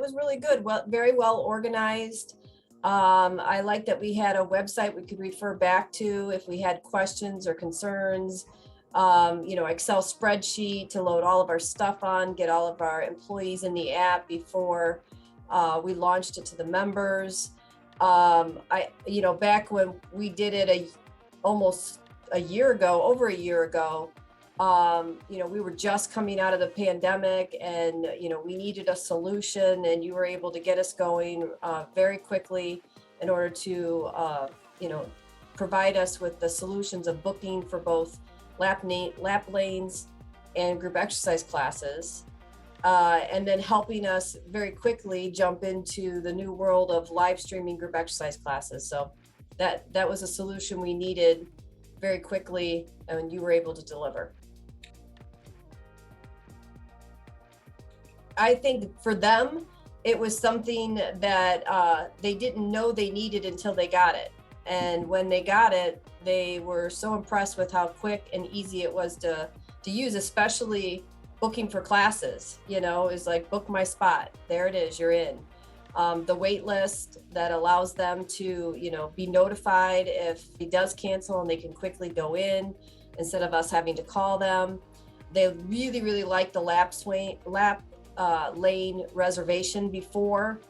was really good. Well, very well organized. I like that we had a website we could refer back to if we had questions or concerns. Excel spreadsheet to load all of our stuff on, get all of our employees in the app before we launched it to the members. Back when we did it almost a year ago, over a year ago, we were just coming out of the pandemic and, we needed a solution, and you were able to get us going very quickly in order to, provide us with the solutions of booking for both lap lanes and group exercise classes. And then helping us very quickly jump into the new world of live streaming group exercise classes. So that was a solution we needed very quickly, and you were able to deliver. I think for them, it was something that they didn't know they needed until they got it. And when they got it, they were so impressed with how quick and easy it was to use, especially booking for classes. Is like, book my spot. There it is, you're in. The wait list that allows them to, be notified if he does cancel, and they can quickly go in instead of us having to call them. They really, really like the lap lane reservation. Before,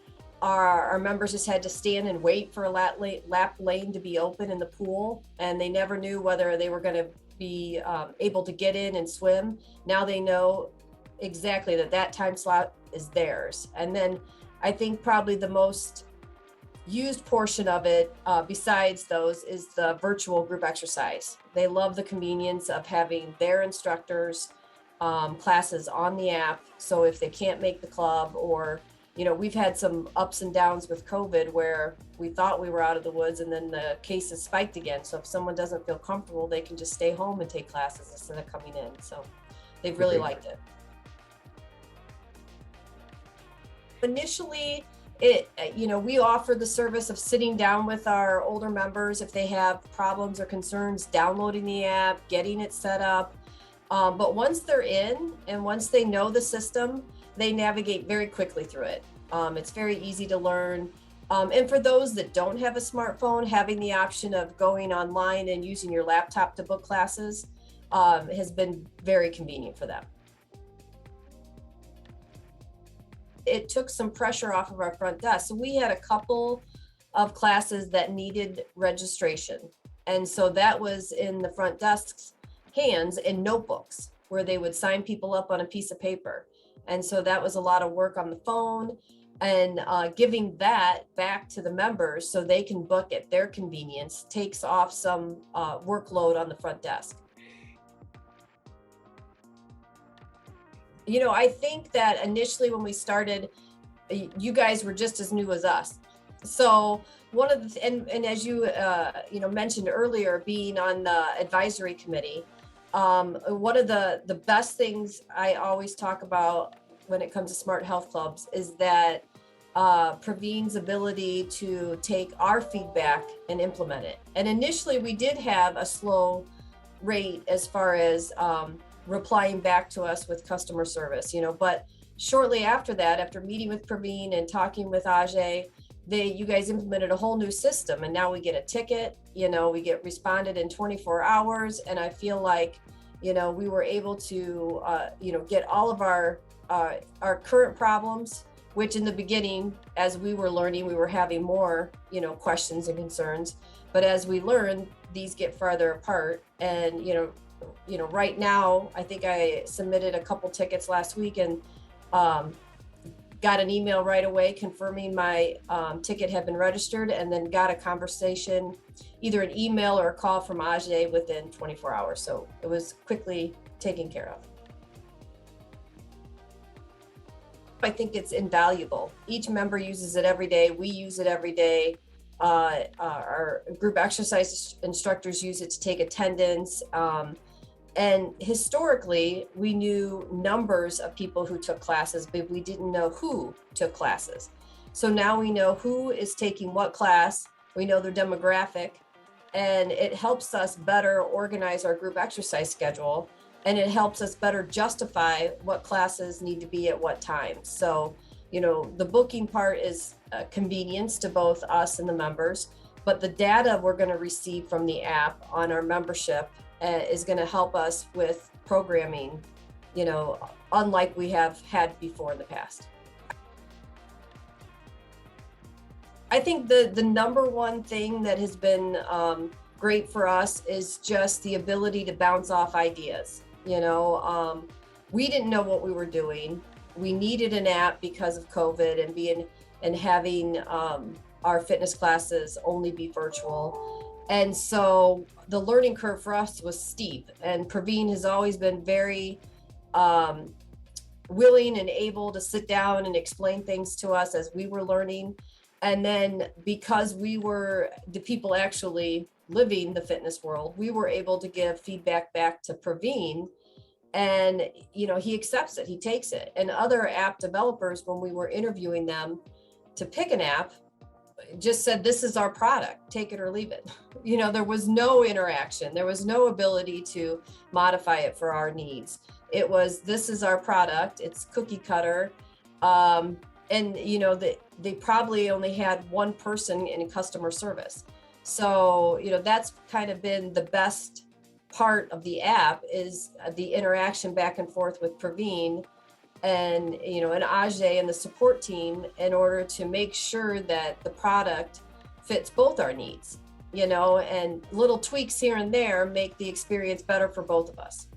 our members just had to stand and wait for a lap lane to be open in the pool, and they never knew whether they were going to be able to get in and swim. Now they know exactly that time slot is theirs. And then I think probably the most used portion of it, besides those, is the virtual group exercise. They love the convenience of having their instructors classes on the app. So if they can't make the club, or, we've had some ups and downs with COVID where we thought we were out of the woods and then the cases spiked again. So if someone doesn't feel comfortable, they can just stay home and take classes instead of coming in. So they've really liked it. Initially, we offer the service of sitting down with our older members if they have problems or concerns, downloading the app, getting it set up. But once they're in and once they know the system, they navigate very quickly through it. It's very easy to learn. And for those that don't have a smartphone, having the option of going online and using your laptop to book classes has been very convenient for them. It took some pressure off of our front desk. So we had a couple of classes that needed registration. And so that was in the front desk's hands in notebooks where they would sign people up on a piece of paper. And so that was a lot of work on the phone, and giving that back to the members so they can book at their convenience takes off some workload on the front desk. I think that initially when we started, you guys were just as new as us. So one of the, and as you, mentioned earlier, being on the advisory committee, one of the best things I always talk about when it comes to smart health clubs is that Praveen's ability to take our feedback and implement it. And initially we did have a slow rate as far as replying back to us with customer service, but shortly after that, after meeting with Praveen and talking with Ajay, you guys implemented a whole new system, and now we get a ticket, we get responded in 24 hours. And I feel like, we were able to, get all of our current problems, which in the beginning, as we were learning, we were having more, questions and concerns. But as we learn, these get farther apart. And, right now, I think I submitted a couple tickets last week and got an email right away confirming my ticket had been registered, and then got a conversation, either an email or a call from Ajay within 24 hours. So it was quickly taken care of. I think it's invaluable. Each member uses it every day. We use it every day. Our group exercise instructors use it to take attendance. And historically, we knew numbers of people who took classes, but we didn't know who took classes. So now we know who is taking what class. We know their demographic, and it helps us better organize our group exercise schedule. And it helps us better justify what classes need to be at what time. So the booking part is convenience to both us and the members, but the data we're going to receive from the app on our membership is going to help us with programming, unlike we have had before in the past. I think the number one thing that has been great for us is just the ability to bounce off ideas. We didn't know what we were doing. We needed an app because of COVID and having our fitness classes only be virtual. And so the learning curve for us was steep, and Praveen has always been very willing and able to sit down and explain things to us as we were learning. And then because we were the people actually living the fitness world, we were able to give feedback back to Praveen, and he accepts it, he takes it. And other app developers, when we were interviewing them to pick an app, just said, this is our product, take it or leave it. There was no interaction, there was no ability to modify it for our needs. It was, this is our product, it's cookie cutter. And they probably only had one person in customer service. So, that's kind of been the best part of the app, is the interaction back and forth with Praveen and Ajay and the support team, in order to make sure that the product fits both our needs, and little tweaks here and there make the experience better for both of us.